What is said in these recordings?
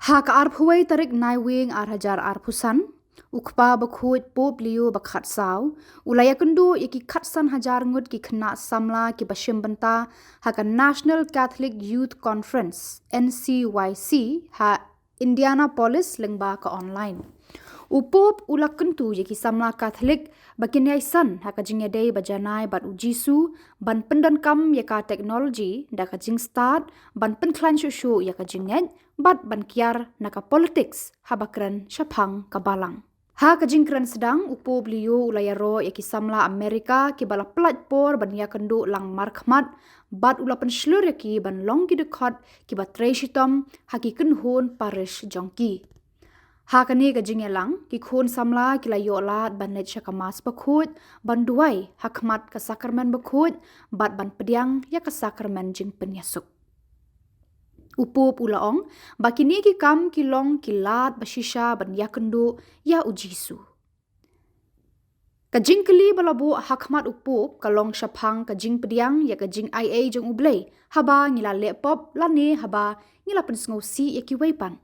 Hak arphuai tarik naiwing arhajar arpusan, ukpa bakhut pop liu bakhat saw, ulaya kendu iki khatsan hajar ngut ki khna samla ki bashim banta haka National Catholic Youth Conference NCYC ha Indianapolis lengba ka online. Upop ulak kentu yaki samla Catholic bakin yaisan haka jingyadei bajanai bat ujisu ban pendan kam yaka teknologi daka jing start ban penklan shushu yaka jingnet bat ban kiar naka politics habakran syapang kabalang. Ha kajingkran sedang upop liu ulayaro yaki samla Amerika ki bala platpor ban yakendu lang markhmat bat ulapan shlur yaki ban long ki dekat ki bat treishitom haki kenhun parish jongki. Hakani ka jingyalang ki khun samla ki la yolat ban net syakamas bakhut ban duai hakmat ka sakramen bakhut bat ban pediang ya ka sakramen jing penyasuk. Upup ulaong bakini ki kam ki long ki lat bashisha ban yakendu ya ujisu. Ka jing keli balabu hakmat upup ka long syapang ka jing pediang ya ka jing IA jong ublei haba ngila lepop lane haba ngila pensngausi ya ki waipan.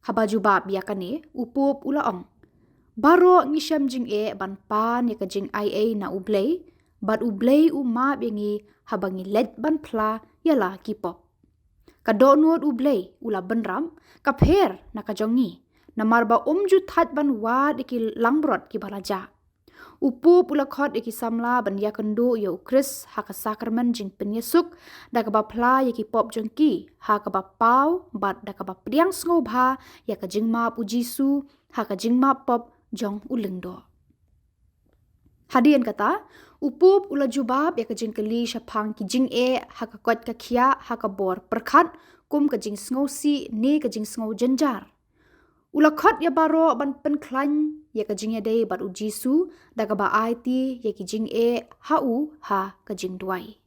Haba jubab yakane upup ulaong. Baro ngisham jing ban pan ya ka jing IA na ublei, bat ublei umap yangi haba ngilet ban pla yala kipop. Ka donut ublei ula benram ka pher na ka jongi, na marba ju that ban wad iki langbrot ki balaja. Upup ula khot iki samla ban yakendu ya ukris haka sakramen jing penyesuk da ka bapla yaki pop jongki haka bapau bat da ka bapriang sngoba ya ka jing map ujisu haka jing map pop jong ulengdo. Hadian kata upup ula jubab ya ka jing keli syapang ki jing haka kot ka khia haka bor perkhat kum ka jing sngosi ne ka jing sngo jenjar. Ula khot ya baro ban penklan ya ka jing dei bat ujisu da ka ba IT ya ki jing hau ha ka jing duai.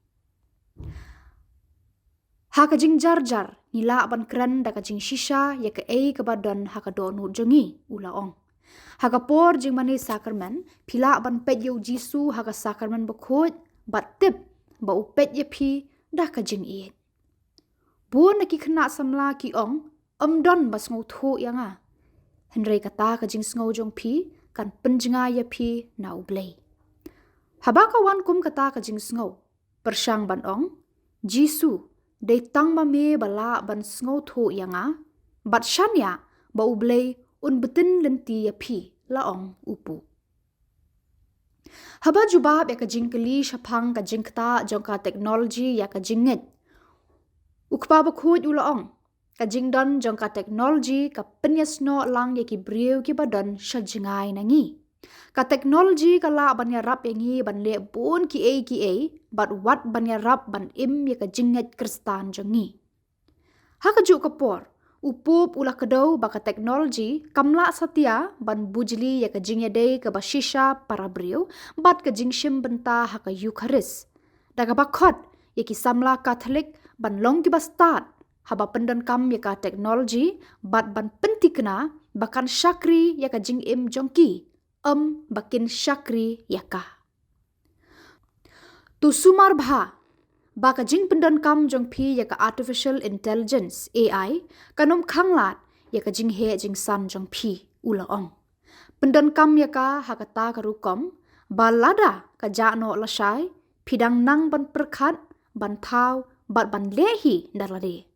Ha ka jing jar nila ban kran da ka jing shisha ya ka ka badan ha ka donu jongi ula ong. Ha ka por jing mani sakramen pila ban pet ya ujisu ha ka sakramen bakhut bat tip ba upet ya pi da ka jing Bun na ki khna samla ki ong don bas ngau thu yanga. Henry kata ka jing sngo jong pi kan penjenga ya pi na ublei. Habaka wan kum kata ka jing sngo persyang ban ong jisu dei tang ma me bala ban sngo thu yanga bat shanya ba ublei un betin lenti ya pi la ong upu. Haba jubab ya ka jing keli syapang ka jing kata jong ka teknologi ya ka jinget. Ukpa bakhut ula ong ka jingdon jong ka teknologi ka penyasno lang ya ki briu ki badan syajingai nangi. Ka teknologi ka la ban ya rap yangi ban le bun ki bat wat ban ya rap ban im ya ka jinget Khristan jongi. Ha ka juk kapor upup ula kedau ba ka teknologi kamla satia ban bujli ya ka jingya dei ka bashisha para briu bat ka jingshim benta ha ka Eucharis. Da ka bakhot ya ki samla Catholic ban long ki bastat haba pendan kam ya ka teknologi bat ban pentikna bakan syakri ya ka jingim jongki bakin syakri ya ka. Tu sumar bha baka jing pendan kam jong pi ya ka artificial intelligence AI kanom khanglat ya ka jing he jing san jong pi ula ong. Pendan kam ya ka hakata ka rukom balada ka jano lasai pidang nang ban perkhat ban thau bat ban lehi darlade.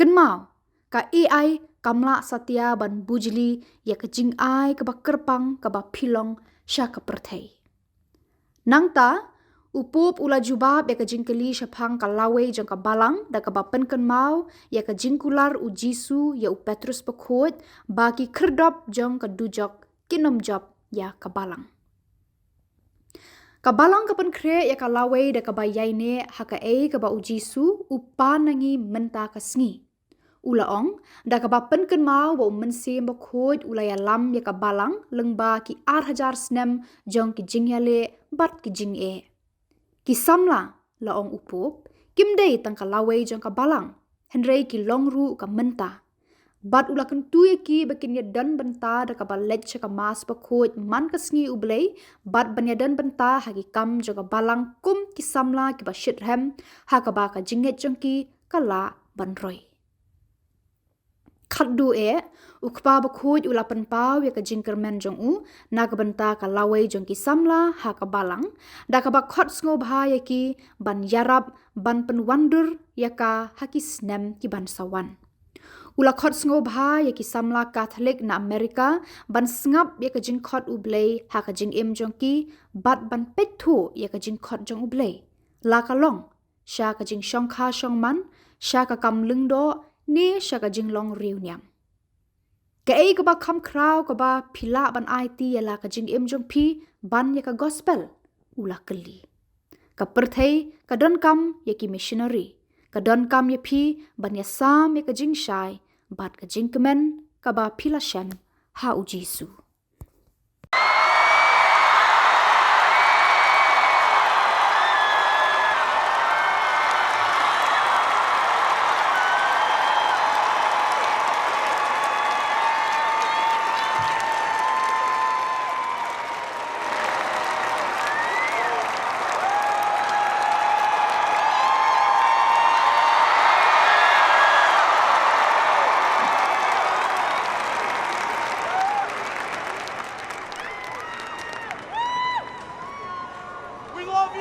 Kenmau ka AI kamla satya ban bujli ya ka jing ai ka bakerpang ka ba pilong sya ka perthai. Nangta upup ula jubab ya ka jing keli syapang ka lawe jong ka balang da ka ba penken mau ya ka jing kular ujisu ya upetrus pekhut bagi kerdop jong ka dujok kinom job ya ka balang. Kabalang kapan kre ya ka lawe da ka ba yaine haka ka ba ujisu upa nangi menta ka sngi. Ula ong da ka ba penken mau ba mensim bakhut ula ya lam ya ka balang lengba ki arhajar snem jong ki jingyale bat ki jing Ki samla la ong upup kim dei tang ka lawe jong ka balang henrei ki longru ka menta. Bat ula kentu ki bakin ya dan benta da ka ba let ka mas bakhut man ka sngi ublei bat ban ya dan benta haki kam jong ka balang kum ki samla ki ba shithem ha ka ba ka jinget jong ki kala ban roi. khaddu e ukpa bakhuj ulapan pau ya ka jingkermen jong u nagbanta ka lawai jong ki samla ha ka balang da ka ba khot sngo bha ya ki ban yarap ban penwandur ya ka haki snem ki ban sawan ula khot sngo bha ya ki samla catholic na america ban sngap ya ka jing khot ublei ha ka jing im jong ki bat ban pethu ya ka jing khot jong ublei la ka long sha ka jing shong kha shong man sha ka kam lung do ni sha ka jing long riu nyam ka ei ka ba kham kraw ka ba phila ban it ya la ka jing im jong phi ban ya ka gospel ula kali ka perthei ka don kam ya ki missionary ka don kam ya phi ban ya sam ya ka jing shai bat ka jing kemen ka ba phila shan ha u jisu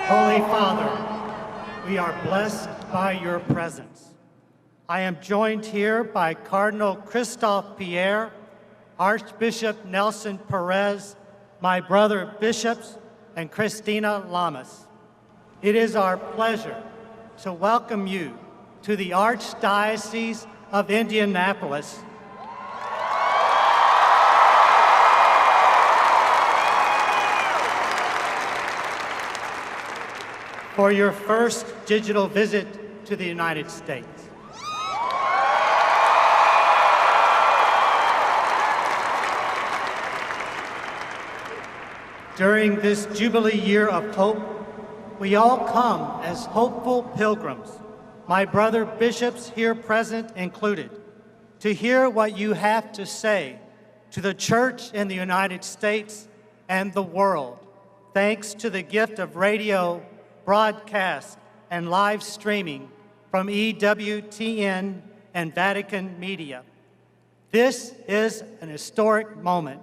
Holy Father, we are blessed by your presence. I am joined here by Cardinal Christophe Pierre, Archbishop Nelson Perez, my brother bishops, and Christina Lamas. It is our pleasure to welcome you to the Archdiocese of Indianapolis. For your first digital visit to the United States. During this Jubilee year of hope, we all come as hopeful pilgrims, my brother bishops here present included, to hear what you have to say to the Church in the United States and the world, thanks to the gift of radio, broadcast, and live streaming from EWTN and Vatican Media. This is an historic moment.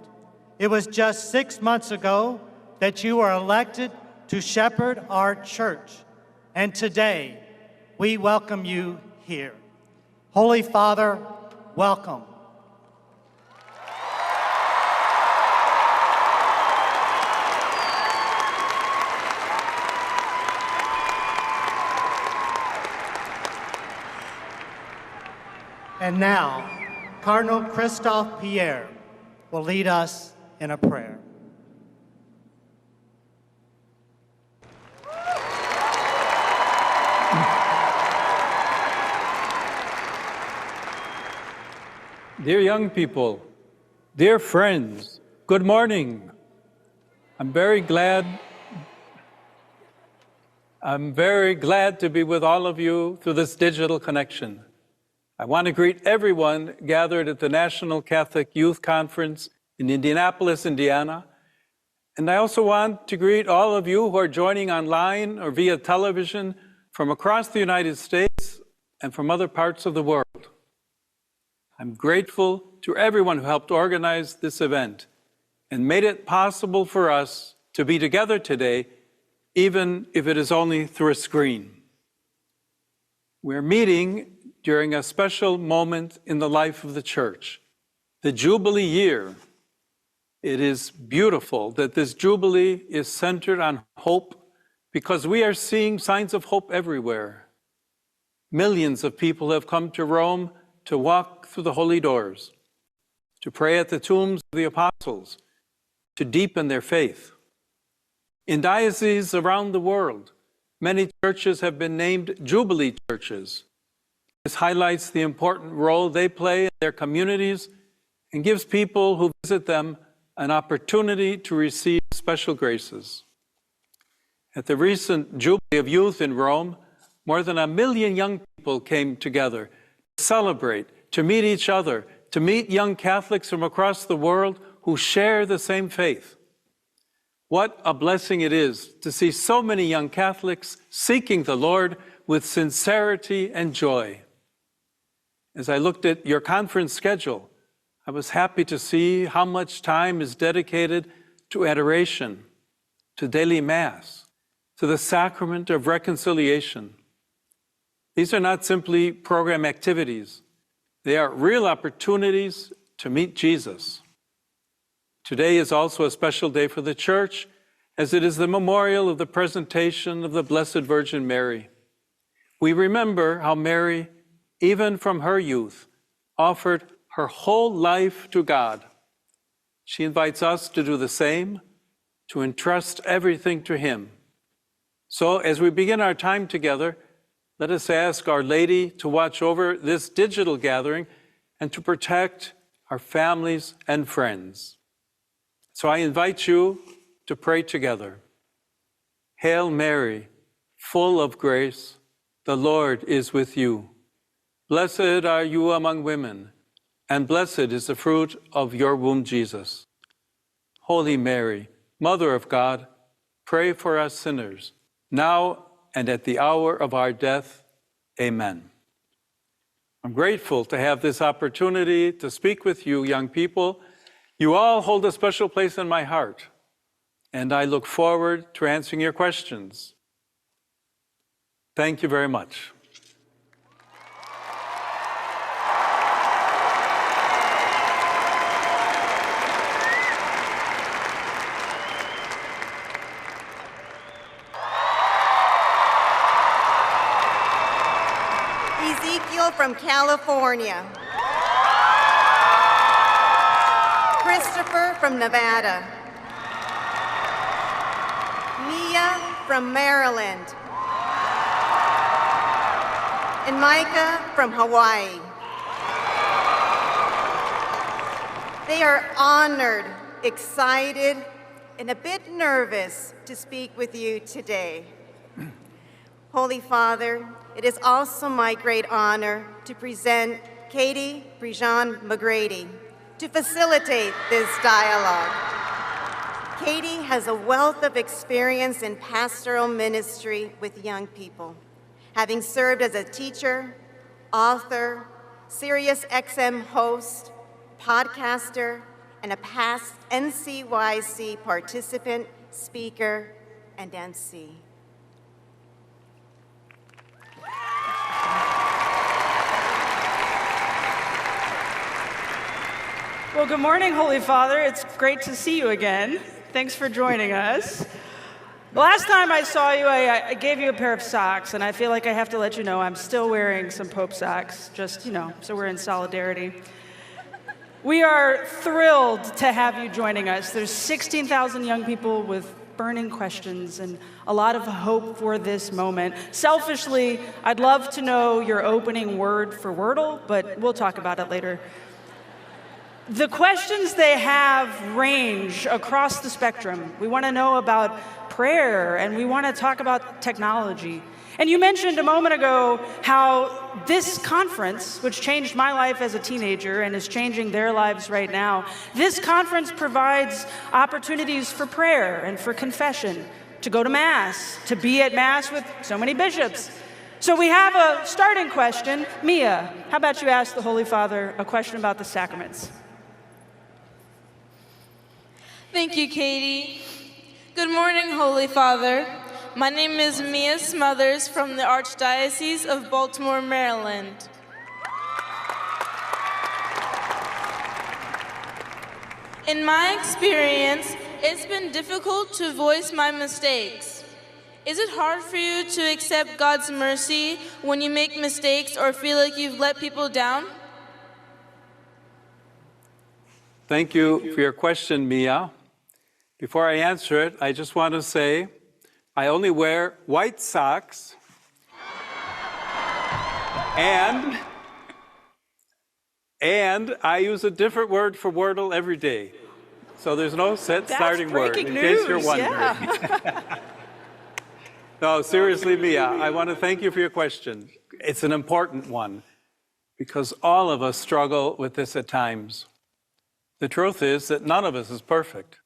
It was just 6 months ago that you were elected to shepherd our church, and today we welcome you here. Holy Father, welcome. And now, Cardinal Christophe Pierre will lead us in a prayer. Dear young people, dear friends, good morning. I'm very glad to be with all of you through this digital connection. I want to greet everyone gathered at the National Catholic Youth Conference in Indianapolis, Indiana. And I also want to greet all of you who are joining online or via television from across the United States and from other parts of the world. I'm grateful to everyone who helped organize this event and made it possible for us to be together today, even if it is only through a screen. We're meeting during a special moment in the life of the Church, the Jubilee year. It is beautiful that this Jubilee is centered on hope because we are seeing signs of hope everywhere. Millions of people have come to Rome to walk through the holy doors, to pray at the tombs of the apostles, to deepen their faith. In dioceses around the world, many churches have been named Jubilee churches. This highlights the important role they play in their communities and gives people who visit them an opportunity to receive special graces. At the recent Jubilee of Youth in Rome, more than 1 million young people came together to celebrate, to meet each other, to meet young Catholics from across the world who share the same faith. What a blessing it is to see so many young Catholics seeking the Lord with sincerity and joy. As I looked at your conference schedule, I was happy to see how much time is dedicated to adoration, to daily Mass, to the sacrament of reconciliation. These are not simply program activities. They are real opportunities to meet Jesus. Today is also a special day for the Church, as it is the memorial of the presentation of the Blessed Virgin Mary. We remember how Mary, even from her youth, offered her whole life to God. She invites us to do the same, to entrust everything to Him. So as we begin our time together, let us ask Our Lady to watch over this digital gathering and to protect our families and friends. So I invite you to pray together. Hail Mary, full of grace, the Lord is with you. Blessed are you among women, and blessed is the fruit of your womb, Jesus. Holy Mary, Mother of God, pray for us sinners, now and at the hour of our death. Amen. I'm grateful to have this opportunity to speak with you, young people. You all hold a special place in my heart, and I look forward to answering your questions. Thank you very much. From California. Christopher from Nevada. Mia from Maryland. And Micah from Hawaii. They are honored, excited, and a bit nervous to speak with you today. Holy Father, it is also my great honor to present Katie Brejean McGrady to facilitate this dialogue. Katie has a wealth of experience in pastoral ministry with young people, having served as a teacher, author, Sirius XM host, podcaster, and a past NCYC participant, speaker, and MC. Well, good morning, Holy Father. It's great to see you again. Thanks for joining us. The last time I saw you, I gave you a pair of socks, and I feel like I have to let you know I'm still wearing some Pope socks, just, so we're in solidarity. We are thrilled to have you joining us. There's 16,000 young people with burning questions and a lot of hope for this moment. Selfishly, I'd love to know your opening word for Wordle, but we'll talk about it later. The questions they have range across the spectrum. We want to know about prayer, and we want to talk about technology. And you mentioned a moment ago how this conference, which changed my life as a teenager and is changing their lives right now, this conference provides opportunities for prayer and for confession, to go to Mass, to be at Mass with so many bishops. So we have a starting question. Mia, how about you ask the Holy Father a question about the sacraments? Thank you, Katie. Good morning, Holy Father. My name is Mia Smothers from the Archdiocese of Baltimore, Maryland. In my experience, it's been difficult to voice my mistakes. Is it hard for you to accept God's mercy when you make mistakes or feel like you've let people down? Thank you for your question, Mia. Before I answer it, I just want to say I only wear white socks and I use a different word for Wordle every day. So there's no set starting word, in case you're wondering. Yeah. No, seriously, Mia, I want to thank you for your question. It's an important one because all of us struggle with this at times. The truth is that none of us is perfect.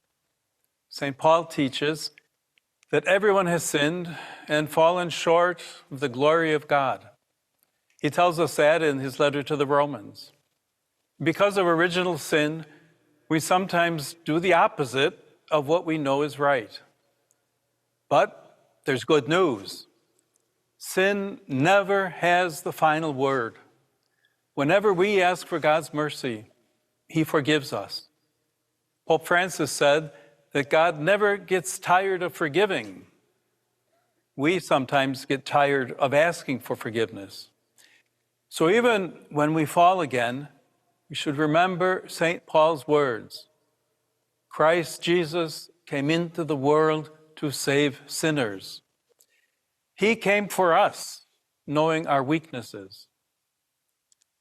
St. Paul teaches that everyone has sinned and fallen short of the glory of God. He tells us that in his letter to the Romans. Because of original sin, we sometimes do the opposite of what we know is right. But there's good news. Sin never has the final word. Whenever we ask for God's mercy, he forgives us. Pope Francis said that God never gets tired of forgiving. We sometimes get tired of asking for forgiveness. So even when we fall again, we should remember St. Paul's words. Christ Jesus came into the world to save sinners. He came for us, knowing our weaknesses.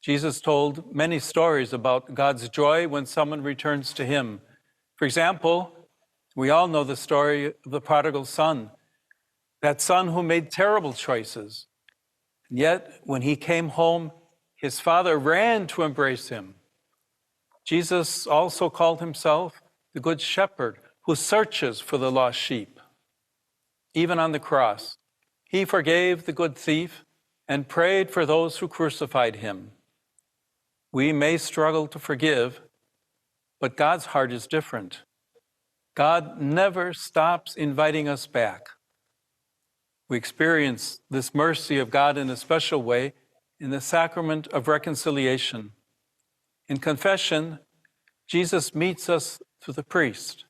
Jesus told many stories about God's joy when someone returns to him. For example, we all know the story of the prodigal son, that son who made terrible choices. And yet, when he came home, his father ran to embrace him. Jesus also called himself the Good Shepherd who searches for the lost sheep. Even on the cross, he forgave the good thief and prayed for those who crucified him. We may struggle to forgive, but God's heart is different. God never stops inviting us back. We experience this mercy of God in a special way in the sacrament of reconciliation. In confession, Jesus meets us through the priest.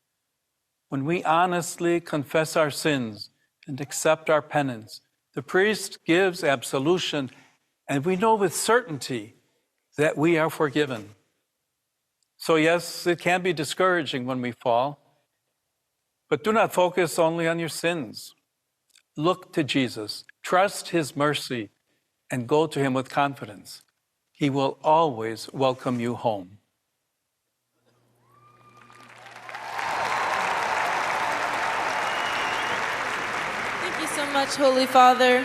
When we honestly confess our sins and accept our penance, the priest gives absolution, and we know with certainty that we are forgiven. So yes, it can be discouraging when we fall, but do not focus only on your sins. Look to Jesus, trust his mercy, and go to him with confidence. He will always welcome you home. Thank you so much, Holy Father.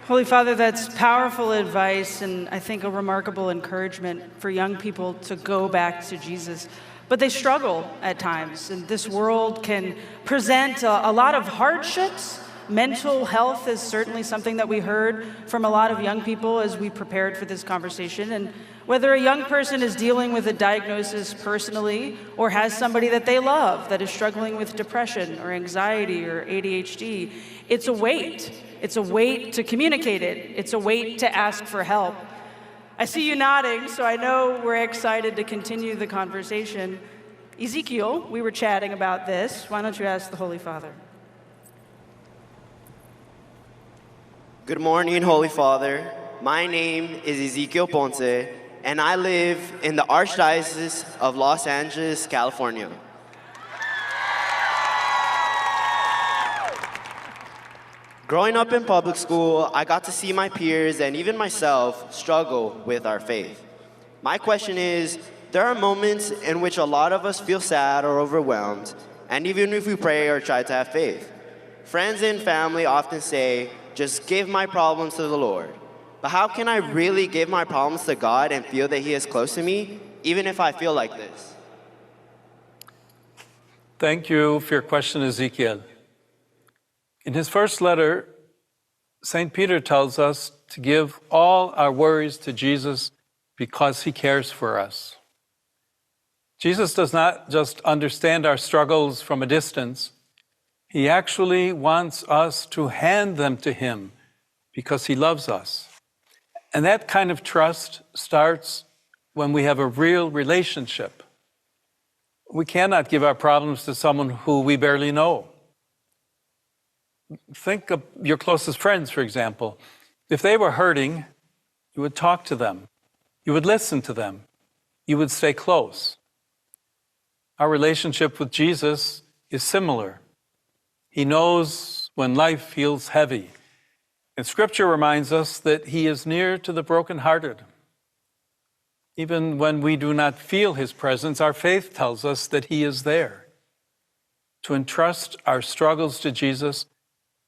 Holy Father, that's powerful advice and I think a remarkable encouragement for young people to go back to Jesus. But they struggle at times, and this world can present a lot of hardships. Mental health is certainly something that we heard from a lot of young people as we prepared for this conversation. And whether a young person is dealing with a diagnosis personally or has somebody that they love that is struggling with depression or anxiety or ADHD, it's a weight. It's a weight to communicate it. It's a weight to ask for help. I see you nodding, so I know we're excited to continue the conversation. Ezekiel, we were chatting about this. Why don't you ask the Holy Father? Good morning, Holy Father. My name is Ezekiel Ponce, and I live in the Archdiocese of Los Angeles, California. Growing up in public school, I got to see my peers and even myself struggle with our faith. My question is, there are moments in which a lot of us feel sad or overwhelmed, and even if we pray or try to have faith. Friends and family often say, just give my problems to the Lord. But how can I really give my problems to God and feel that he is close to me, even if I feel like this? Thank you for your question, Ezekiel. In his first letter, St. Peter tells us to give all our worries to Jesus because he cares for us. Jesus does not just understand our struggles from a distance. He actually wants us to hand them to him because he loves us. And that kind of trust starts when we have a real relationship. We cannot give our problems to someone who we barely know. Think of your closest friends, for example. If they were hurting, you would talk to them. You would listen to them. You would stay close. Our relationship with Jesus is similar. He knows when life feels heavy. And Scripture reminds us that he is near to the brokenhearted. Even when we do not feel his presence, our faith tells us that he is there. To entrust our struggles to Jesus,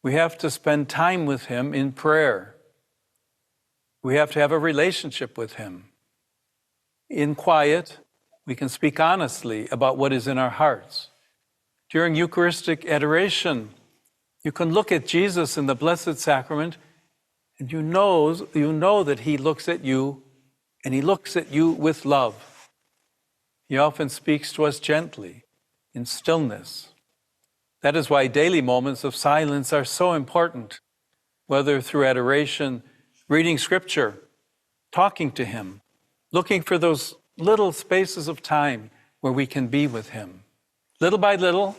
we have to spend time with him in prayer. We have to have a relationship with him. In quiet, we can speak honestly about what is in our hearts. During Eucharistic adoration, you can look at Jesus in the Blessed Sacrament And you know that he looks at you, and he looks at you with love. He often speaks to us gently, in stillness. That is why daily moments of silence are so important, whether through adoration, reading scripture, talking to him, looking for those little spaces of time where we can be with him. Little by little,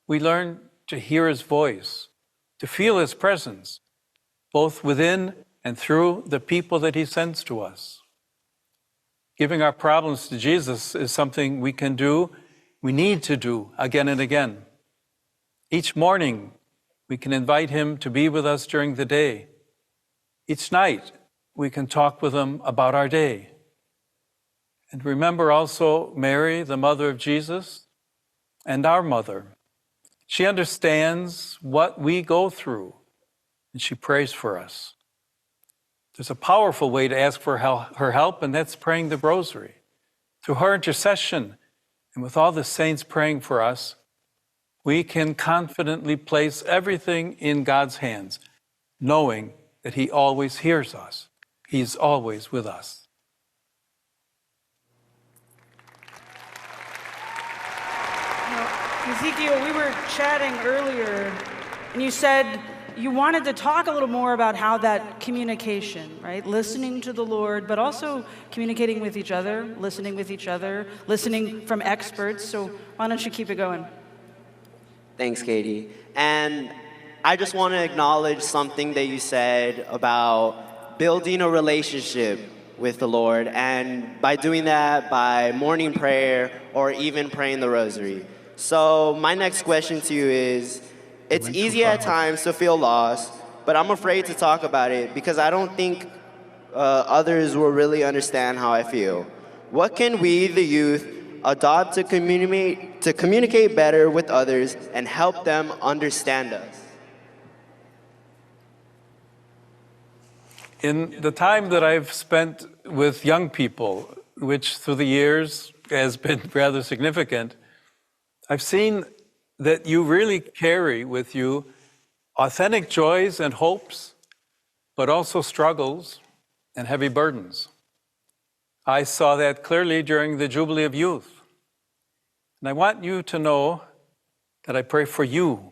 we learn to hear his voice, to feel his presence, both within and through the people that he sends to us. Giving our problems to Jesus is something we can do, we need to do again and again. Each morning, we can invite him to be with us during the day. Each night, we can talk with him about our day. And remember also Mary, the mother of Jesus, and our mother. She understands what we go through, and she prays for us. There's a powerful way to ask for her help, and that's praying the rosary. Through her intercession, and with all the saints praying for us, we can confidently place everything in God's hands, knowing that he always hears us. He's always with us. Ezekiel, we were chatting earlier, and you said you wanted to talk a little more about how that communication, right? Listening to the Lord, but also communicating with each other, listening from experts. So why don't you keep it going? Thanks, Katie. And I just want to acknowledge something that you said about building a relationship with the Lord, and by doing that, by morning prayer or even praying the rosary. So my next question to you is, it's easy at times to feel lost, but I'm afraid to talk about it because I don't think others will really understand how I feel. What can we, the youth, adopt to communicate better with others and help them understand us? In the time that I've spent with young people, which through the years has been rather significant, I've seen that you really carry with you authentic joys and hopes, but also struggles and heavy burdens. I saw that clearly during the Jubilee of Youth. And I want you to know that I pray for you,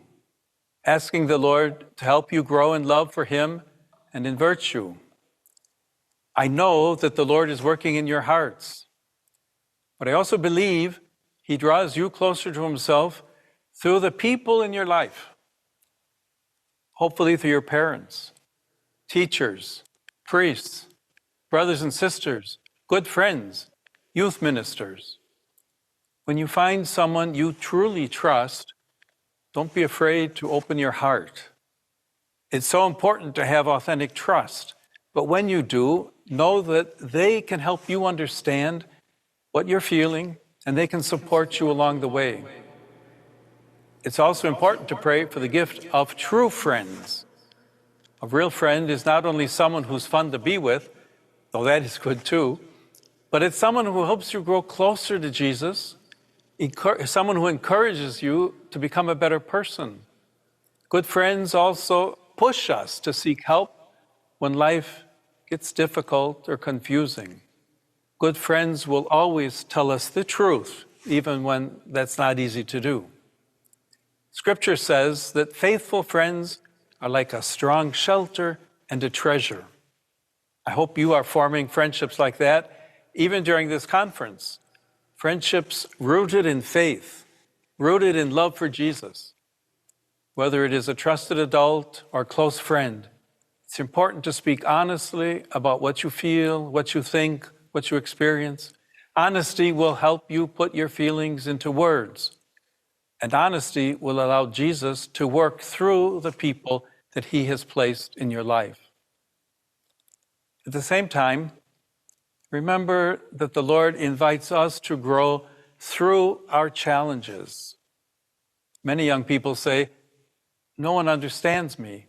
asking the Lord to help you grow in love for him and in virtue. I know that the Lord is working in your hearts, but I also believe he draws you closer to himself through the people in your life, hopefully through your parents, teachers, priests, brothers and sisters, good friends, youth ministers. When you find someone you truly trust, don't be afraid to open your heart. It's so important to have authentic trust, but when you do, know that they can help you understand what you're feeling, and they can support you along the way. It's also important to pray for the gift of true friends. A real friend is not only someone who's fun to be with, though that is good too, but it's someone who helps you grow closer to Jesus, someone who encourages you to become a better person. Good friends also push us to seek help when life gets difficult or confusing. Good friends will always tell us the truth, even when that's not easy to do. Scripture says that faithful friends are like a strong shelter and a treasure. I hope you are forming friendships like that, even during this conference. Friendships rooted in faith, rooted in love for Jesus. Whether it is a trusted adult or close friend, it's important to speak honestly about what you feel, what you think, what you experience. Honesty will help you put your feelings into words. And honesty will allow Jesus to work through the people that he has placed in your life. At the same time, remember that the Lord invites us to grow through our challenges. Many young people say, "No one understands me,"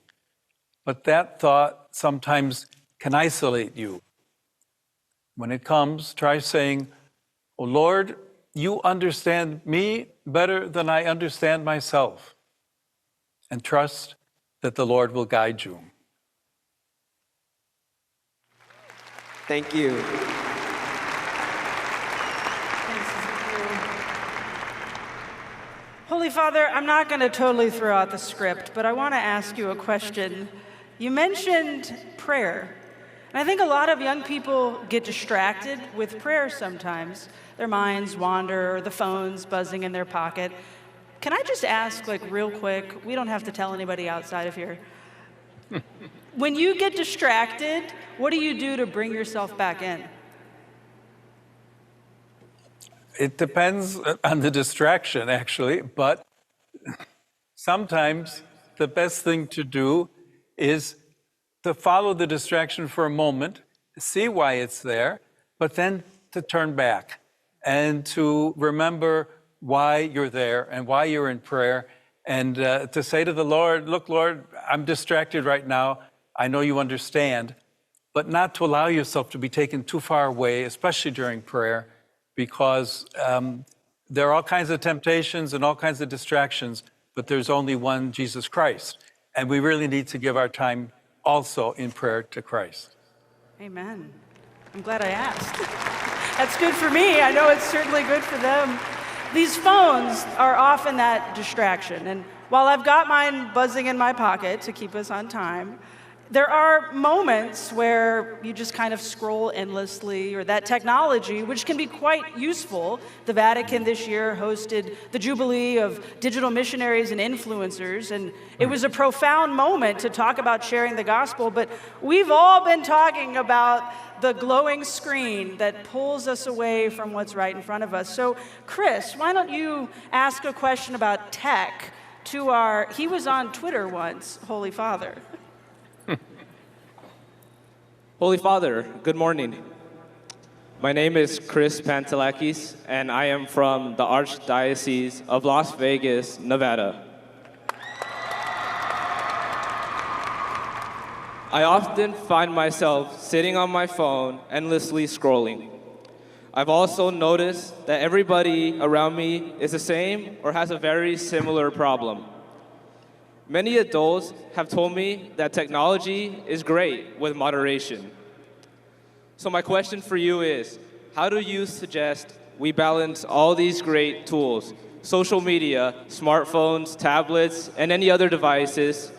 but that thought sometimes can isolate you. When it comes, try saying, "Oh Lord, you understand me better than I understand myself," and trust that the Lord will guide you. Thank you. Holy Father, I'm not going to totally throw out the script, but I want to ask you a question. You mentioned prayer. And I think a lot of young people get distracted with prayer sometimes. Their minds wander, or the phone's buzzing in their pocket. Can I just ask, like, real quick, we don't have to tell anybody outside of here. When you get distracted, what do you do to bring yourself back in? It depends on the distraction, actually, but sometimes the best thing to do is to follow the distraction for a moment, see why it's there, but then to turn back and to remember why you're there and why you're in prayer, and to say to the Lord, look, Lord, I'm distracted right now. I know you understand, but not to allow yourself to be taken too far away, especially during prayer, because there are all kinds of temptations and all kinds of distractions, but there's only one Jesus Christ. And we really need to give our time also in prayer to Christ. Amen. I'm glad I asked. That's good for me. I know it's certainly good for them. These phones are often that distraction. And while I've got mine buzzing in my pocket to keep us on time, there are moments where you just kind of scroll endlessly, or that technology, which can be quite useful. The Vatican this year hosted the Jubilee of Digital Missionaries and Influencers, and it was a profound moment to talk about sharing the gospel, but we've all been talking about the glowing screen that pulls us away from what's right in front of us. So, Chris, why don't you ask a question about tech to he was on Twitter once, Holy Father. Holy Father, good morning. My name is Chris Pantelakis, and I am from the Archdiocese of Las Vegas, Nevada. I often find myself sitting on my phone, endlessly scrolling. I've also noticed that everybody around me is the same or has a very similar problem. Many adults have told me that technology is great with moderation. So my question for you is, how do you suggest we balance all these great tools, social media, smartphones, tablets, and any other devices,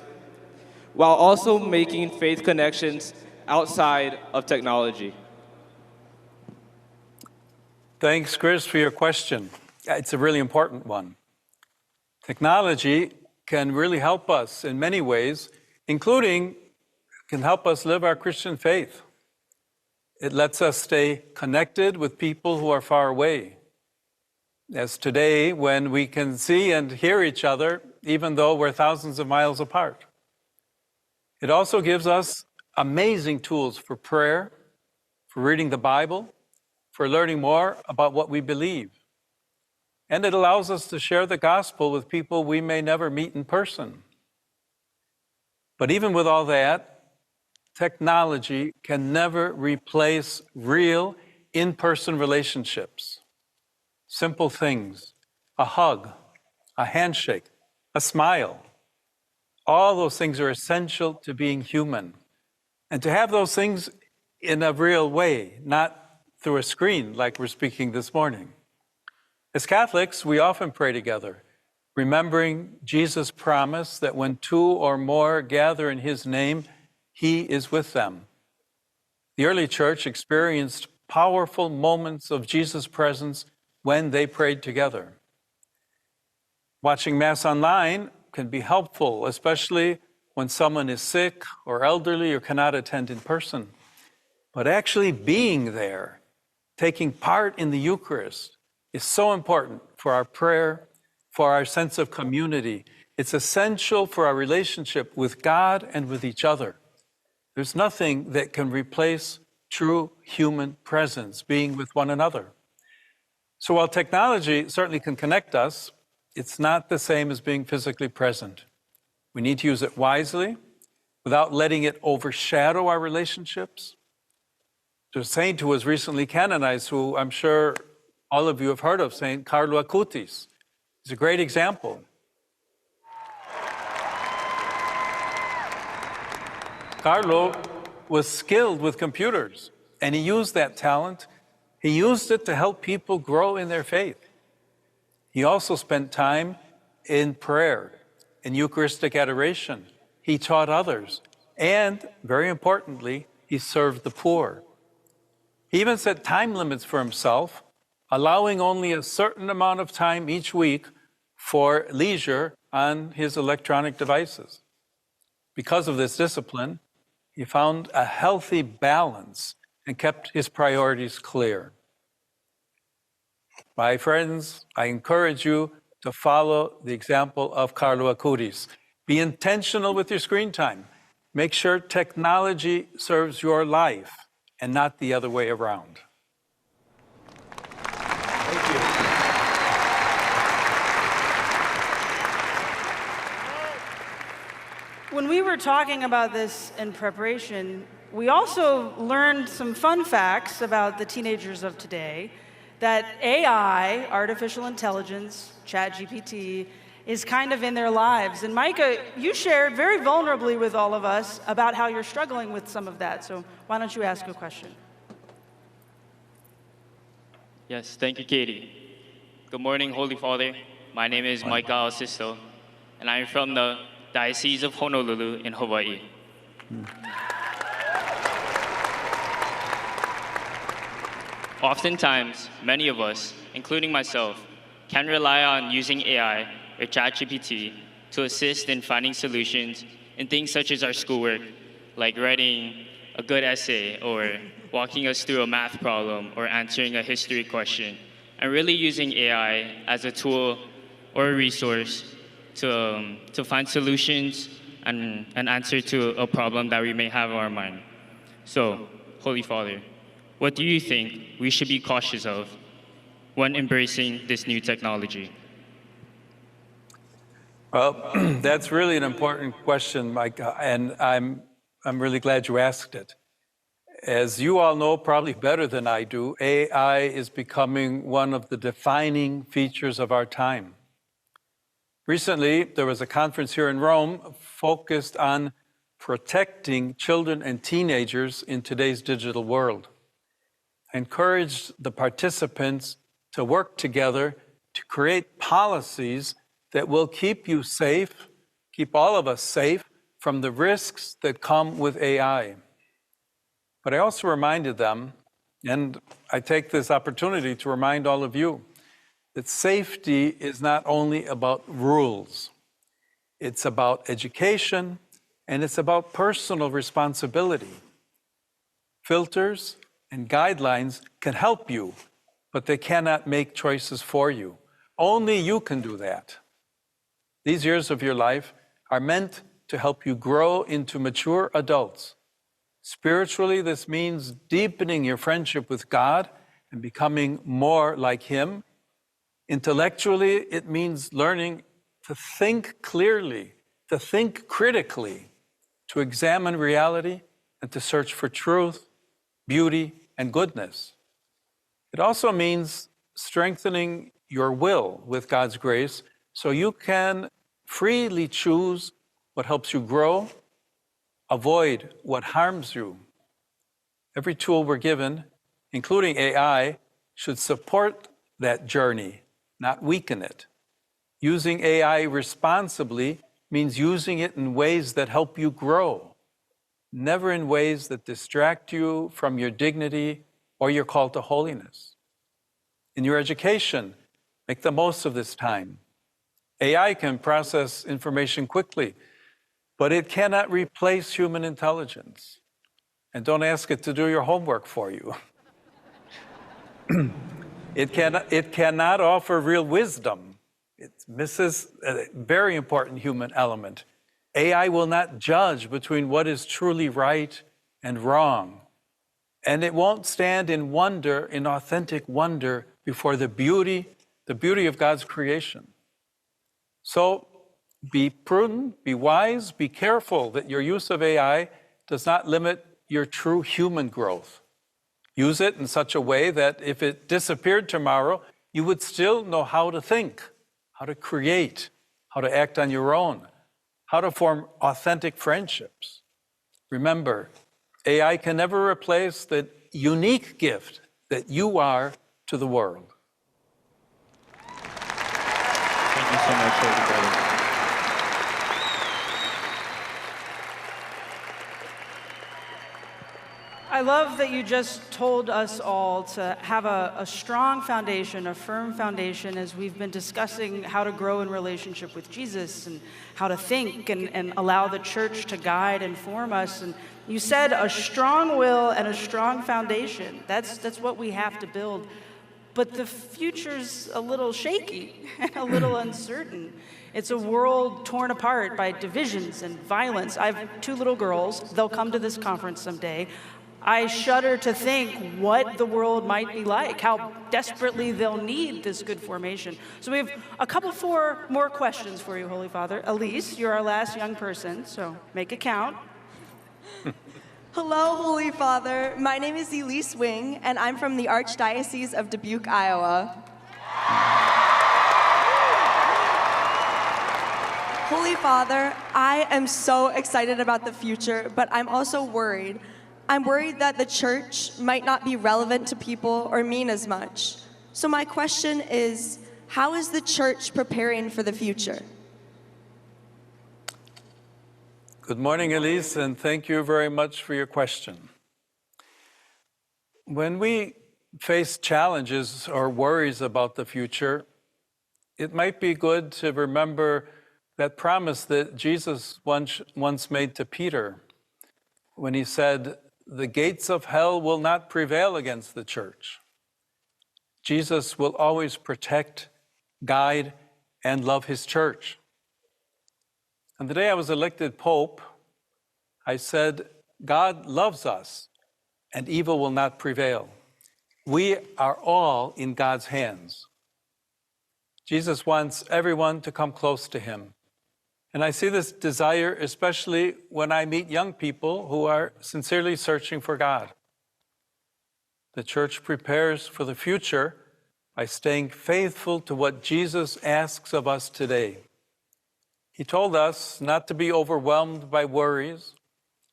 while also making faith connections outside of technology? Thanks, Chris, for your question. It's a really important one. Technology can really help us in many ways, including can help us live our Christian faith. It lets us stay connected with people who are far away. As today, when we can see and hear each other, even though we're thousands of miles apart. It also gives us amazing tools for prayer, for reading the Bible, for learning more about what we believe. And it allows us to share the gospel with people we may never meet in person. But even with all that, technology can never replace real in-person relationships. Simple things, a hug, a handshake, a smile. All those things are essential to being human. And to have those things in a real way, not through a screen like we're speaking this morning. As Catholics, we often pray together, remembering Jesus' promise that when two or more gather in his name, he is with them. The early church experienced powerful moments of Jesus' presence when they prayed together. Watching Mass online can be helpful, especially when someone is sick or elderly or cannot attend in person. But actually being there, taking part in the Eucharist, is so important for our prayer, for our sense of community. It's essential for our relationship with God and with each other. There's nothing that can replace true human presence, being with one another. So while technology certainly can connect us, it's not the same as being physically present. We need to use it wisely, without letting it overshadow our relationships. There's a saint who was recently canonized, who I'm sure all of you have heard of, Saint Carlo Acutis. He's a great example. Carlo was skilled with computers, And he used that talent. He used it to help people grow in their faith. He also spent time in prayer, in Eucharistic adoration. He taught others. And, very importantly, he served the poor. He even set time limits for himself, allowing only a certain amount of time each week for leisure on his electronic devices. Because of this discipline, he found a healthy balance and kept his priorities clear. My friends, I encourage you to follow the example of Carlo Acutis. Be intentional with your screen time. Make sure technology serves your life and not the other way around. Thank you. When we were talking about this in preparation, we also learned some fun facts about the teenagers of today, that AI, artificial intelligence, ChatGPT, is kind of in their lives. And Micah, you shared very vulnerably with all of us about how you're struggling with some of that. So why don't you ask a question? Yes, thank you, Katie. Good morning, Holy Father. My name is Micah Alsisto, and I'm from the Diocese of Honolulu in Hawaii. Oftentimes, many of us, including myself, can rely on using AI or ChatGPT to assist in finding solutions in things such as our schoolwork, like writing a good essay or walking us through a math problem or answering a history question, and really using AI as a tool or a resource to find solutions and an answer to a problem that we may have in our mind. So, Holy Father, what do you think we should be cautious of when embracing this new technology? Well, that's really an important question, Mike, and I'm really glad you asked it. As you all know probably better than I do, AI is becoming one of the defining features of our time. Recently, there was a conference here in Rome focused on protecting children and teenagers in today's digital world. I encouraged the participants to work together to create policies that will keep you safe, keep all of us safe from the risks that come with AI. But I also reminded them, and I take this opportunity to remind all of you, that safety is not only about rules. It's about education, and it's about personal responsibility. Filters and guidelines can help you, but they cannot make choices for you. Only you can do that. These years of your life are meant to help you grow into mature adults. Spiritually, this means deepening your friendship with God and becoming more like Him. Intellectually, it means learning to think clearly, to think critically, to examine reality, and to search for truth, beauty, and goodness. It also means strengthening your will with God's grace so you can freely choose what helps you grow, avoid what harms you. Every tool we're given, including AI, should support that journey, not weaken it. Using AI responsibly means using it in ways that help you grow, never in ways that distract you from your dignity or your call to holiness. In your education, make the most of this time. AI can process information quickly, but it cannot replace human intelligence. And don't ask it to do your homework for you. It cannot offer real wisdom. It misses a very important human element. AI will not judge between what is truly right and wrong. And it won't stand in wonder, in authentic wonder, before the beauty of God's creation. So be prudent, be wise, be careful that your use of AI does not limit your true human growth. Use it in such a way that if it disappeared tomorrow, you would still know how to think, how to create, how to act on your own, how to form authentic friendships. Remember, AI can never replace the unique gift that you are to the world. Thank you so much, Holy Brother. I love that you just told us all to have a strong foundation, a firm foundation, as we've been discussing how to grow in relationship with Jesus and how to think and allow the church to guide and form us. And you said a strong will and a strong foundation. That's what we have to build. But the future's a little shaky and a little uncertain. It's a world torn apart by divisions and violence. I have 2 little girls. They'll come to this conference someday. I shudder to think what the world might be like, how desperately they'll need this good formation. So we have a couple 4 more questions for you, Holy Father. Elise, you're our last young person, so make it count. Hello, Holy Father. My name is Elise Wing, and I'm from the Archdiocese of Dubuque, Iowa. Holy Father, I am so excited about the future, but I'm also worried. I'm worried that the church might not be relevant to people or mean as much. So my question is, how is the church preparing for the future? Good morning, Elise, and thank you very much for your question. When we face challenges or worries about the future, it might be good to remember that promise that Jesus once made to Peter when he said, "The gates of hell will not prevail against the church." Jesus will always protect, guide, and love his church. On the day I was elected Pope, I said, God loves us, and evil will not prevail. We are all in God's hands. Jesus wants everyone to come close to him. And I see this desire especially when I meet young people who are sincerely searching for God. The church prepares for the future by staying faithful to what Jesus asks of us today. He told us not to be overwhelmed by worries,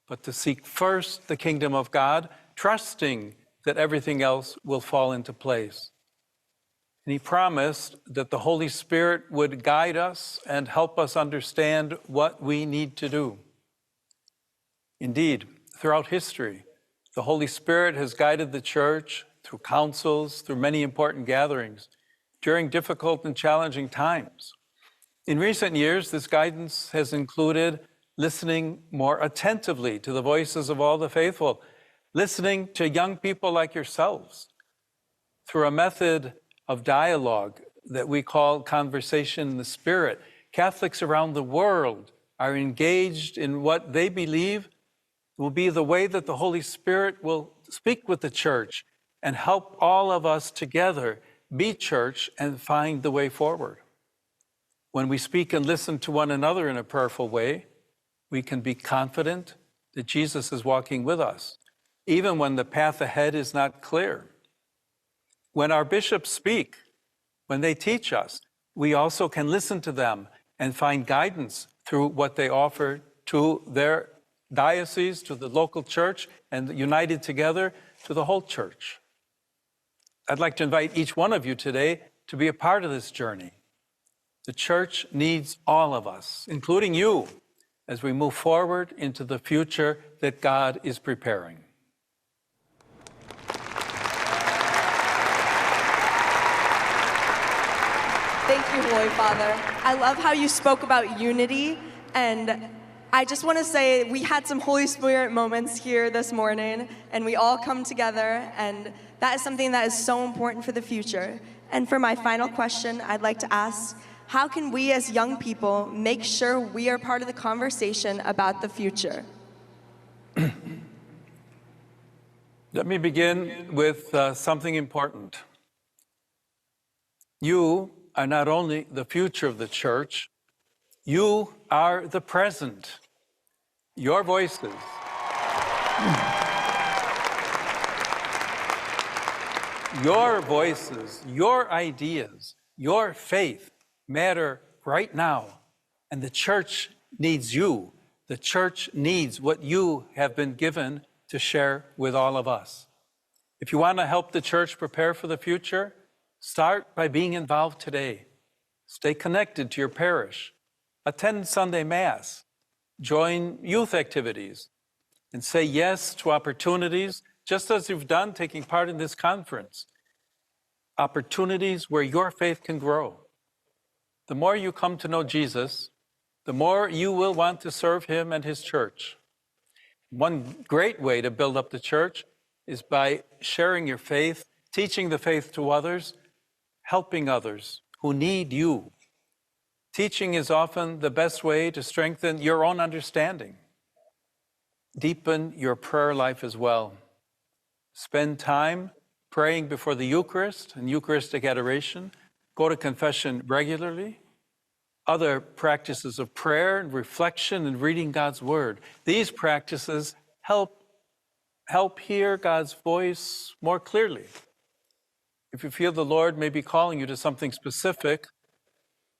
but to seek first the kingdom of God, trusting that everything else will fall into place. And he promised that the Holy Spirit would guide us and help us understand what we need to do. Indeed, throughout history, the Holy Spirit has guided the church through councils, through many important gatherings, during difficult and challenging times. In recent years, this guidance has included listening more attentively to the voices of all the faithful, listening to young people like yourselves, through a method of dialogue that we call conversation in the Spirit. Catholics around the world are engaged in what they believe will be the way that the Holy Spirit will speak with the church and help all of us together be church and find the way forward. When we speak and listen to one another in a prayerful way, we can be confident that Jesus is walking with us, even when the path ahead is not clear. When our bishops speak, when they teach us, we also can listen to them and find guidance through what they offer to their diocese, to the local church, and united together to the whole church. I'd like to invite each one of you today to be a part of this journey. The church needs all of us, including you, as we move forward into the future that God is preparing. Thank you, Holy Father. I love how you spoke about unity, and I just want to say we had some Holy Spirit moments here this morning, and we all come together, and that is something that is so important for the future. And for my final question, I'd like to ask, how can we as young people make sure we are part of the conversation about the future? Let me begin with something important. You are not only the future of the church, you are the present. Your voices, your ideas, your faith matter right now. And the church needs you. The church needs what you have been given to share with all of us. If you want to help the church prepare for the future, start by being involved today. Stay connected to your parish. Attend Sunday Mass. Join youth activities. And say yes to opportunities, just as you've done taking part in this conference. Opportunities where your faith can grow. The more you come to know Jesus, the more you will want to serve him and his church. One great way to build up the church is by sharing your faith, teaching the faith to others, helping others who need you. Teaching is often the best way to strengthen your own understanding. Deepen your prayer life as well. Spend time praying before the Eucharist and Eucharistic adoration. Go to confession regularly. Other practices of prayer and reflection and reading God's Word. These practices help hear God's voice more clearly. If you feel the Lord may be calling you to something specific,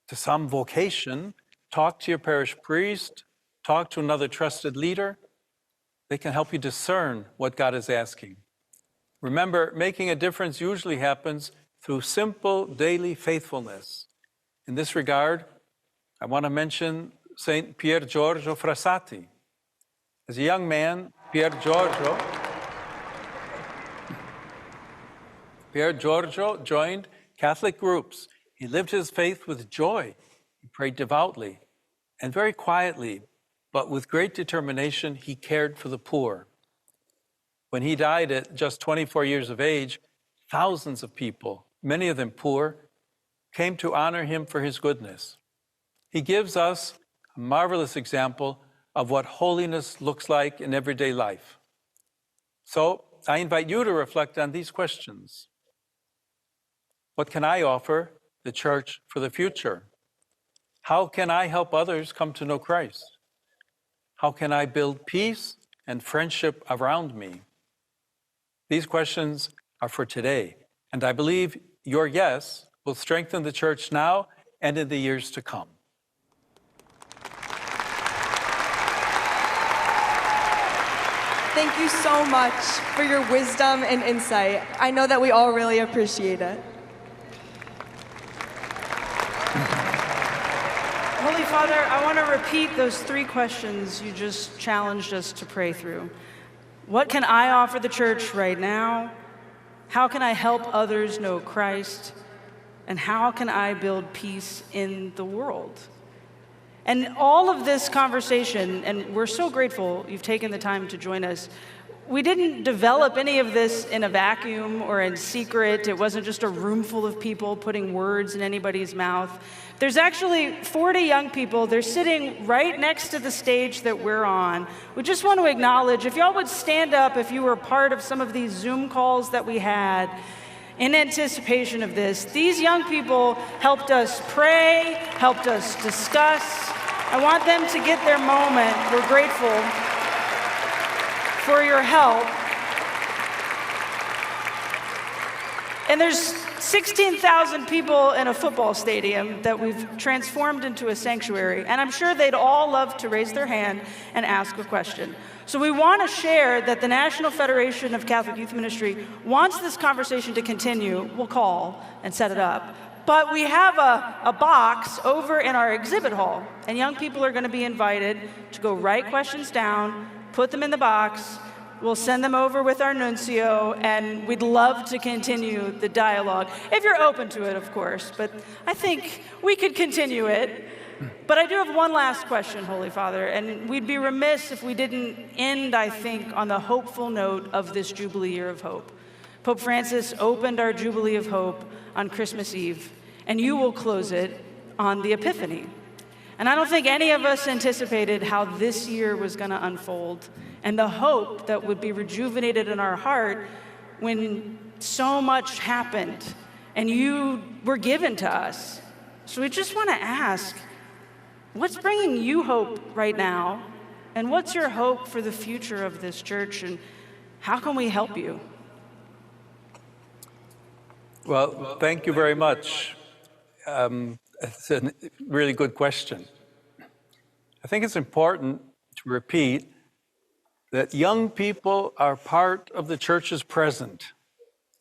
to some vocation, talk to your parish priest, talk to another trusted leader. They can help you discern what God is asking. Remember, making a difference usually happens through simple daily faithfulness. In this regard, I want to mention Saint Pier Giorgio Frassati. As a young man, Pier Giorgio joined Catholic groups. He lived his faith with joy. He prayed devoutly and very quietly, but with great determination, he cared for the poor. When he died at just 24 years of age, thousands of people, many of them poor, came to honor him for his goodness. He gives us a marvelous example of what holiness looks like in everyday life. So I invite you to reflect on these questions. What can I offer the church for the future? How can I help others come to know Christ? How can I build peace and friendship around me? These questions are for today, and I believe your yes will strengthen the church now and in the years to come. Thank you so much for your wisdom and insight. I know that we all really appreciate it. Holy Father, I want to repeat those 3 questions you just challenged us to pray through. What can I offer the church right now? How can I help others know Christ? And how can I build peace in the world? And all of this conversation, and we're so grateful you've taken the time to join us, we didn't develop any of this in a vacuum or in secret. It wasn't just a room full of people putting words in anybody's mouth. There's actually 40 young people. They're sitting right next to the stage that we're on. We just want to acknowledge, if y'all would stand up if you were part of some of these Zoom calls that we had in anticipation of this. These young people helped us pray, helped us discuss. I want them to get their moment. We're grateful for your help. And there's 16,000 people in a football stadium that we've transformed into a sanctuary, and I'm sure they'd all love to raise their hand and ask a question. So we want to share that the National Federation of Catholic Youth Ministry wants this conversation to continue. We'll call and set it up. But we have a box over in our exhibit hall, and young people are going to be invited to go write questions down, put them in the box. We'll send them over with our nuncio, and we'd love to continue the dialogue, if you're open to it, of course. But I think we could continue it. But I do have one last question, Holy Father, and we'd be remiss if we didn't end, I think, on the hopeful note of this Jubilee Year of Hope. Pope Francis opened our Jubilee of Hope on Christmas Eve, and you will close it on the Epiphany. And I don't think any of us anticipated how this year was going to unfold and the hope that would be rejuvenated in our heart when so much happened and you were given to us. So we just want to ask, what's bringing you hope right now? And what's your hope for the future of this church? And how can we help you? Well, thank you very much. It's a really good question. I think it's important to repeat that young people are part of the church's present.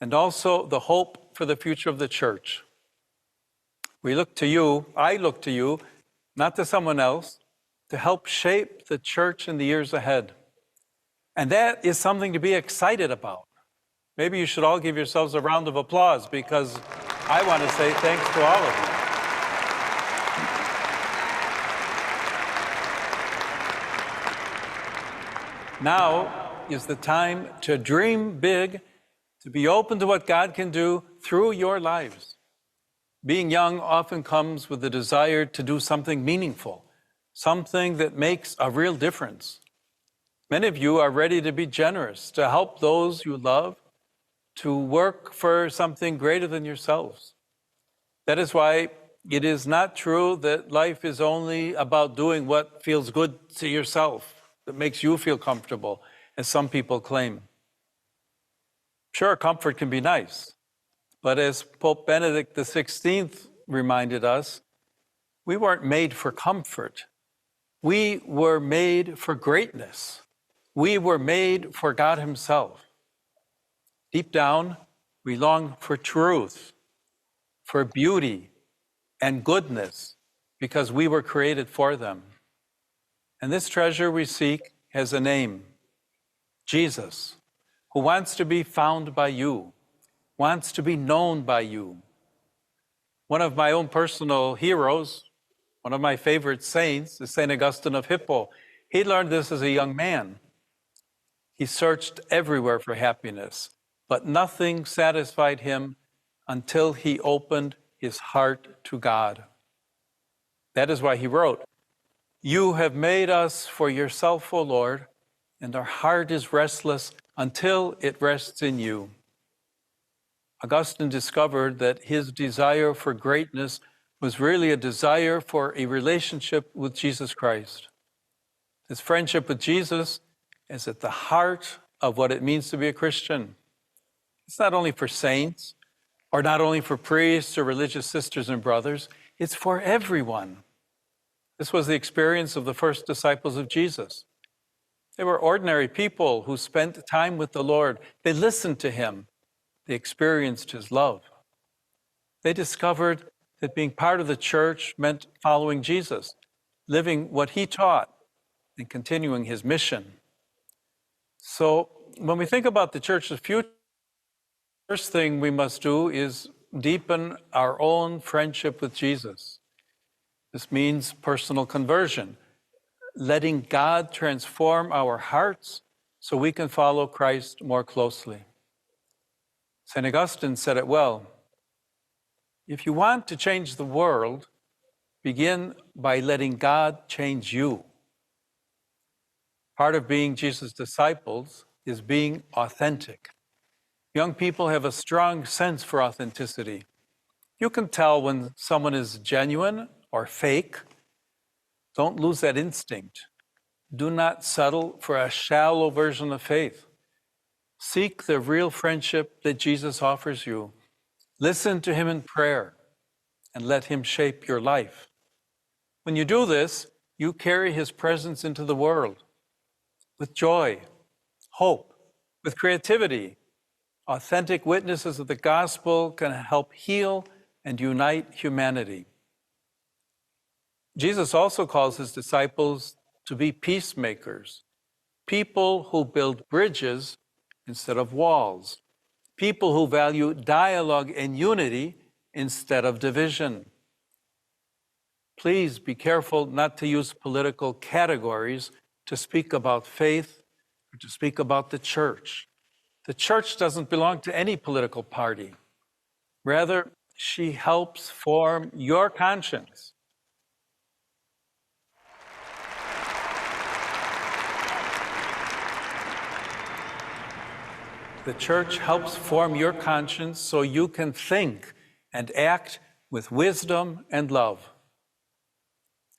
and also the hope for the future of the church. We look to you, I look to you, not to someone else, to help shape the church in the years ahead. And that is something to be excited about. Maybe you should all give yourselves a round of applause, because I want to say thanks to all of you. Now is the time to dream big, to be open to what God can do through your lives. Being young often comes with the desire to do something meaningful, something that makes a real difference. Many of you are ready to be generous, to help those you love, to work for something greater than yourselves. That is why it is not true that life is only about doing what feels good to yourself, that makes you feel comfortable, as some people claim. Sure, comfort can be nice, but as Pope Benedict XVI reminded us, we weren't made for comfort. We were made for greatness. We were made for God Himself. Deep down, we long for truth, for beauty and goodness, because we were created for them. And this treasure we seek has a name, Jesus, who wants to be found by you, wants to be known by you. One of my own personal heroes, one of my favorite saints, is St. Augustine of Hippo. He learned this as a young man. He searched everywhere for happiness, but nothing satisfied him until he opened his heart to God. That is why he wrote, "You have made us for yourself, O Lord, and our heart is restless until it rests in you." Augustine discovered that his desire for greatness was really a desire for a relationship with Jesus Christ. His friendship with Jesus is at the heart of what it means to be a Christian. It's not only for saints, or not only for priests or religious sisters and brothers, it's for everyone. This was the experience of the first disciples of Jesus. They were ordinary people who spent time with the Lord. They listened to Him. They experienced His love. They discovered that being part of the church meant following Jesus, living what He taught, and continuing His mission. So when we think about the church's future, the first thing we must do is deepen our own friendship with Jesus. This means personal conversion, letting God transform our hearts so we can follow Christ more closely. St. Augustine said it well. If you want to change the world, begin by letting God change you. Part of being Jesus' disciples is being authentic. Young people have a strong sense for authenticity. You can tell when someone is genuine or fake. Don't lose that instinct. Do not settle for a shallow version of faith. Seek the real friendship that Jesus offers you. Listen to Him in prayer and let Him shape your life. When you do this, you carry His presence into the world with joy, hope, with creativity. Authentic witnesses of the gospel can help heal and unite humanity. Jesus also calls His disciples to be peacemakers, people who build bridges instead of walls, people who value dialogue and unity instead of division. Please be careful not to use political categories to speak about faith or to speak about the church. The church doesn't belong to any political party. Rather, she helps form your conscience. The church helps form your conscience so you can think and act with wisdom and love.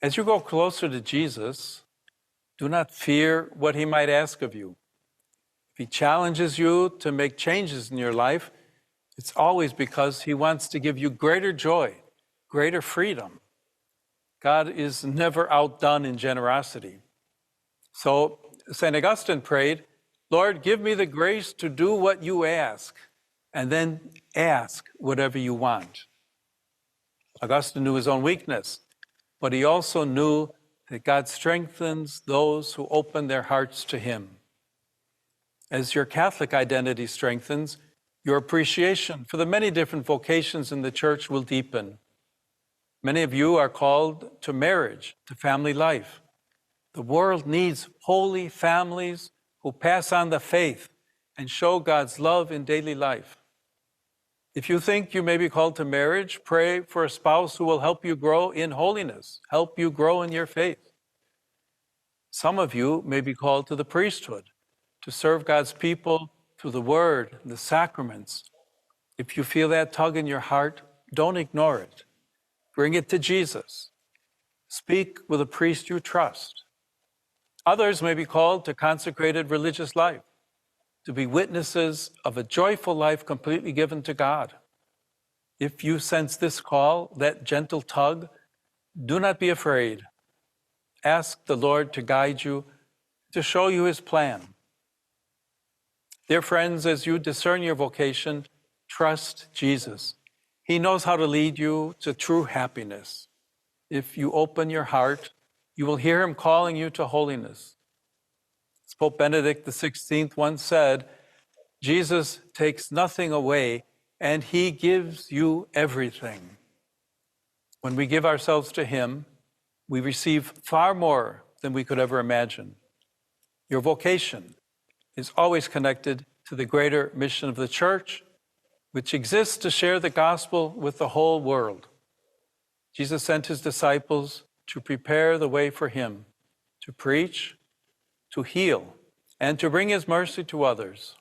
As you go closer to Jesus, do not fear what He might ask of you. If He challenges you to make changes in your life, it's always because He wants to give you greater joy, greater freedom. God is never outdone in generosity. So St. Augustine prayed, "Lord, give me the grace to do what you ask, and then ask whatever you want. Augustine knew his own weakness, but he also knew that God strengthens those who open their hearts to him. As your Catholic identity strengthens, your appreciation for the many different vocations in the church will deepen. Many of you are called to marriage, to family life. The world needs holy families who pass on the faith and show God's love in daily life. If you think you may be called to marriage, pray for a spouse who will help you grow in holiness, help you grow in your faith. Some of you may be called to the priesthood, to serve God's people through the word and the sacraments. If you feel that tug in your heart, don't ignore it. Bring it to Jesus. Speak with a priest you trust. Others may be called to consecrated religious life, to be witnesses of a joyful life completely given to God. If you sense this call, that gentle tug, do not be afraid. Ask the Lord to guide you, to show you his plan. Dear friends, as you discern your vocation, trust Jesus. He knows how to lead you to true happiness. If you open your heart, you will hear him calling you to holiness. As Pope Benedict XVI once said, Jesus takes nothing away, and he gives you everything. When we give ourselves to him, we receive far more than we could ever imagine. Your vocation is always connected to the greater mission of the church, which exists to share the gospel with the whole world. Jesus sent his disciples to prepare the way for him, to preach, to heal, and to bring his mercy to others.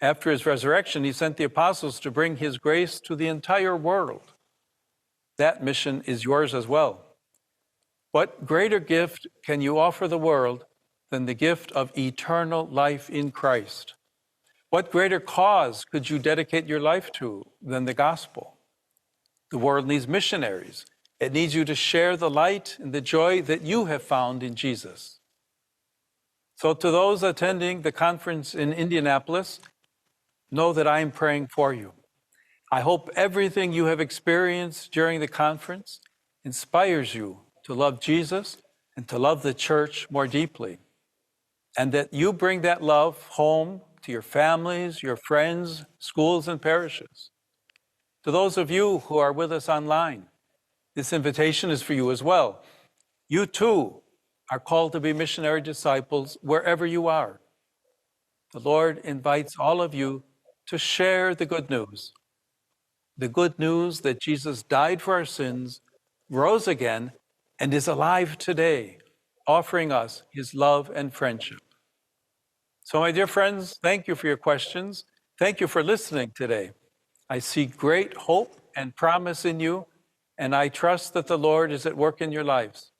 After his resurrection, he sent the apostles to bring his grace to the entire world. That mission is yours as well. What greater gift can you offer the world than the gift of eternal life in Christ? What greater cause could you dedicate your life to than the gospel? The world needs missionaries. It needs you to share the light and the joy that you have found in Jesus. So to those attending the conference in Indianapolis, know that I am praying for you. I hope everything you have experienced during the conference inspires you to love Jesus and to love the church more deeply, and that you bring that love home to your families, your friends, schools, and parishes. To those of you who are with us online, this invitation is for you as well. You too are called to be missionary disciples wherever you are. The Lord invites all of you to share the good news that Jesus died for our sins, rose again, and is alive today, offering us his love and friendship. So, my dear friends, thank you for your questions. Thank you for listening today. I see great hope and promise in you, and I trust that the Lord is at work in your lives.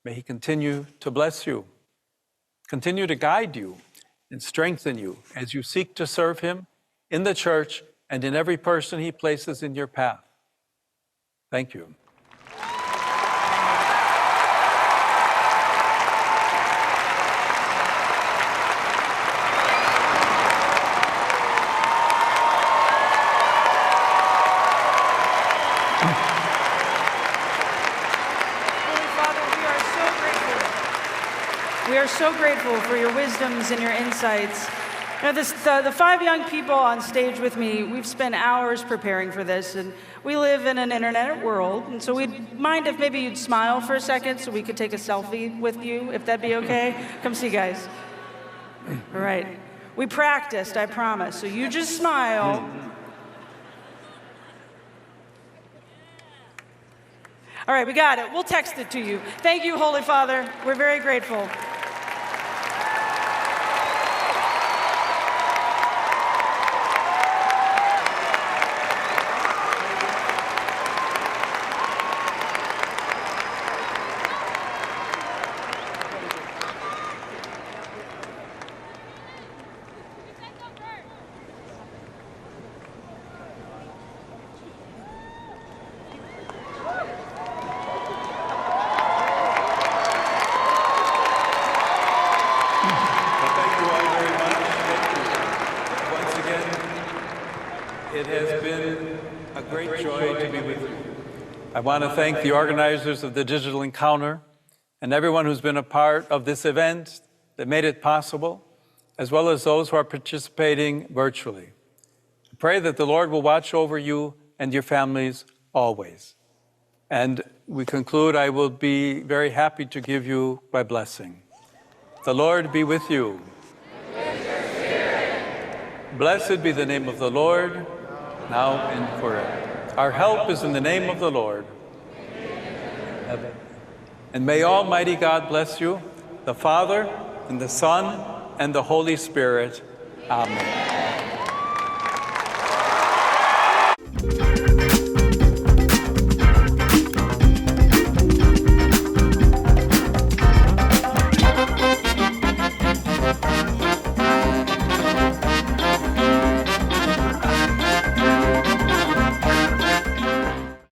May he continue to bless you, continue to guide you, and strengthen you as you seek to serve him in the church and in every person he places in your path. Thank you. We are so grateful for your wisdoms and your insights. You know, the 5 young people on stage with me, we've spent hours preparing for this, and we live in an internet world, and so we'd mind if maybe you'd smile for a second so we could take a selfie with you, if that'd be okay? Come see, guys. All right. We practiced, I promise, so you just smile. All right, we got it. We'll text it to you. Thank you, Holy Father. We're very grateful. with you. I want to thank the organizers of the Digital Encounter and everyone who's been a part of this event that made it possible, as well as those who are participating virtually. I pray that the Lord will watch over you and your families always. And we conclude, I will be very happy to give you my blessing. The Lord be with you. Blessed be the name of the Lord, now and forever. Our help is in the name of the Lord. Amen. And may Almighty God bless you, the Father, and the Son, and the Holy Spirit. Amen.